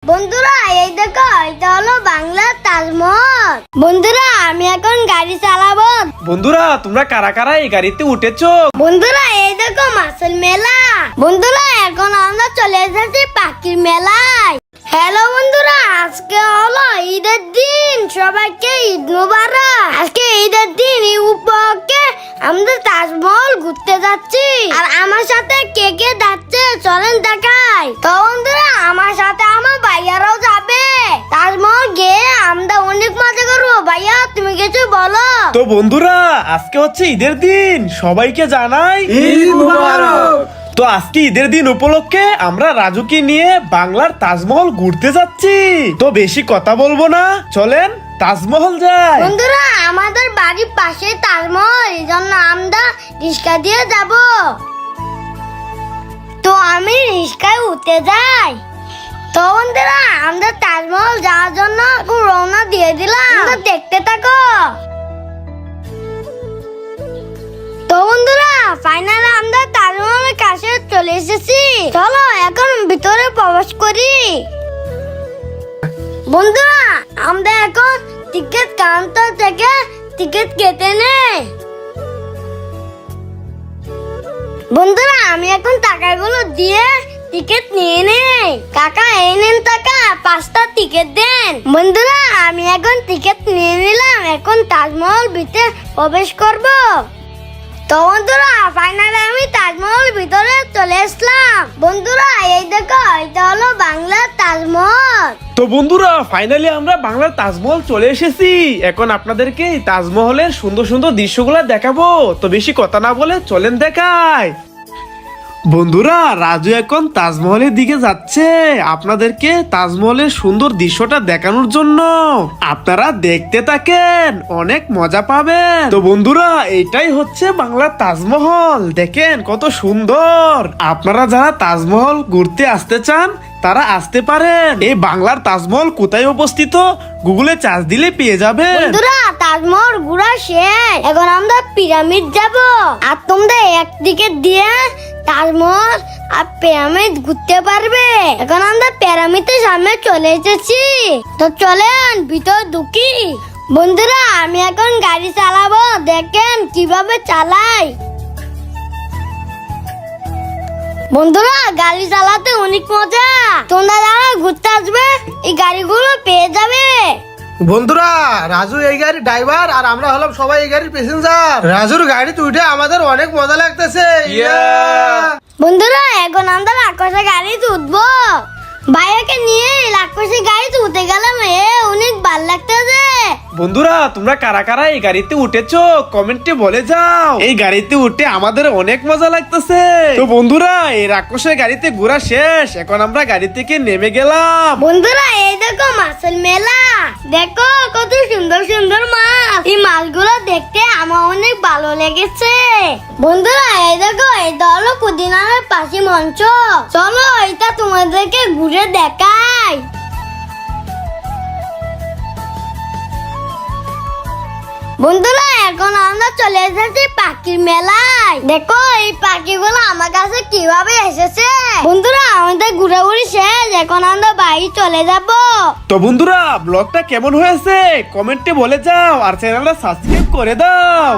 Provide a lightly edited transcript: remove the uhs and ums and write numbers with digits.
বন্ধুরা এই দেখো, এটা হলো বাংলার তাজমহল। বন্ধুরা আমি এখন গাড়ি চালাবো। বন্ধুরা তোমরা কারা কারা এই গাড়িতে উঠেছো? বন্ধুরা এই দেখো মাছের মেলা। বন্ধুরা এখন আমরা চলে এসেছি পাখির মেলায়। হ্যালো বন্ধুরা, আজকে হলো ঈদের দিন, সবাইকে ঈদ মোবারক। আজকে ঈদের দিন, এই উপলক্ষে আমরা তাজমহল ঘুরতে যাচ্ছি। আর আমার সাথে কে কে যাচ্ছে চলেন দেখাই। তো বন্ধুরা আমার সাথে আমার ভাইয়ারাও যাবে। তাজমহল গিয়ে আমরা অনেক মজা করবো। ভাইয়া তুমি কিছু বলো। তো বন্ধুরা আজকে হচ্ছে ঈদের দিন, সবাইকে জানাই ঈদ মুবারক। তো আজকে ঈদের দিন উপলক্ষে আমরা রাজুকে নিয়ে বাংলার তাজমহল ঘুরতে যাচ্ছি। তো বেশি কথা বলবো না, চলেন তাজমহল যাই। বন্ধুরা আমাদের বাড়ির পাশে তাজমহল, এই জন্য আমরা রিক্সা দিয়ে যাব। তো আমি রিক্সায় উঠতে যাই। তো বন্ধুরা আমরা তাজমহল যাওয়ার জন্য রওনা দিয়ে দিলাম। তো দেখতে থাকো। তো বন্ধুরা ফাইনালি আমরা তাজমহলের কাছে চলে এসেছি। চলো এখন ভিতরে প্রবেশ করি। বন্ধুরা আমরা এখন টিকিট কাউন্টার থেকে টিকিট কেটে নেই। বন্ধুরা আমি এখন টাকাগুলো দিয়ে টিকিট নিয়ে নেই। কাকা এই নেন টাকা, 5টা টিকিট দেন। বন্ধুরা আমি এখন টিকিট নিয়ে নিলাম। এখন তাজমহল ভিতরে প্রবেশ করব। তো বন্ধুরা ফাইনালি আমি তাজমহল ভিতরে চলে আসলাম। বন্ধুরা এই দেখো, এটা হলো বাংলার তাজমহল। তো বন্ধুরা ফাইনালি আমরা বাংলার তাজমহল চলে এসেছি। এখন আপনাদেরকে এই তাজমহলের সুন্দর সুন্দর দৃশ্যগুলো দেখাবো। তো বেশি কথা না বলে চলেন দেখাই। বন্ধুরা রাজু এখন তাজমহলের দিকে যাচ্ছে আপনাদেরকে তাজমহলের সুন্দর দৃশ্যটা দেখানোর জন্য। আপনারা দেখতে থাকেন, অনেক মজা পাবেন। তো বন্ধুরা এটাই হচ্ছে বাংলার তাজমহল, দেখেন কত সুন্দর। আপনারা যারা তাজমহল ঘুরতে আসতে চান তারা আসতে পারেন। এই বাংলার তাজমহল কোথায় অবস্থিত গুগলে চার্জ দিলে পেয়ে যাবেন। বন্ধুরা তাজমহল ঘোরা শেষ, এখন আমরা পিরামিড যাব। আর তোমরা একদিকে দিয়ে তাজমহল আর পিরামিড ঘুরতে পারবে। এখন আমরা পিরামিডের সামনে চলে এসেছি। তো চলেন ভিতর ঢুকি। বন্ধুরা আমি এখন গাড়ি চালাবো, দেখেন কিভাবে চালাই। বন্ধুরা গাড়ি চালাতে অনেক মজা। তোমরা যারা ঘুরতে আসবে এই গাড়িগুলো পেয়ে যাবে। বন্ধুরা রাজু এই গাড়ির ড্রাইভার আর আমরা হলাম সবাই এই গাড়ির প্যাসেঞ্জার। রাজুর গাড়িতে উঠে আমাদের অনেক মজা লাগতেছে। বন্ধুরা এখন আমরা রাক্ষসের গাড়িতে উঠবো। ভাইয়াকে নিয়ে রাক্ষসের গাড়িতে উঠে গেলাম। অনেক ভালো লাগতেছে। বন্ধুরা তোমরা কারা কারা এই গাড়িতে উঠেছো কমেন্টে বলে যাও। এই গাড়িতে উঠে আমাদের অনেক মজা লাগতেছে। তো বন্ধুরা এই রাক্ষসের গাড়িতে ঘোরা শেষ, এখন আমরা গাড়ি থেকে নেমে গেলাম। বন্ধুরা এই দেখো মাছের মেলা। দেখো কত সুন্দর সুন্দর মাছ। এই মাছগুলো দেখতে আমার অনেক ভালো লেগেছে। বন্ধুরা এই দেখো, এটা হলো কুদিনারের পাশে মঞ্চ। চলো এটা তোমাদেরকে ঘুরে দেখাই। বন্ধুরা এখন আমরা চলে এসেছি পাখির মেলায়। দেখো এই পাখিগুলো আমার কাছে কিভাবে এসেছে। বন্ধুরা আমাদের ঘুরাঘুরি শেষ, এখন আমরা বাড়ি চলে যাব। তো বন্ধুরা ব্লগটা কেমন হয়েছে কমেন্টে বলে যাও, আর চ্যানেলটা সাবস্ক্রাইব করে দাও।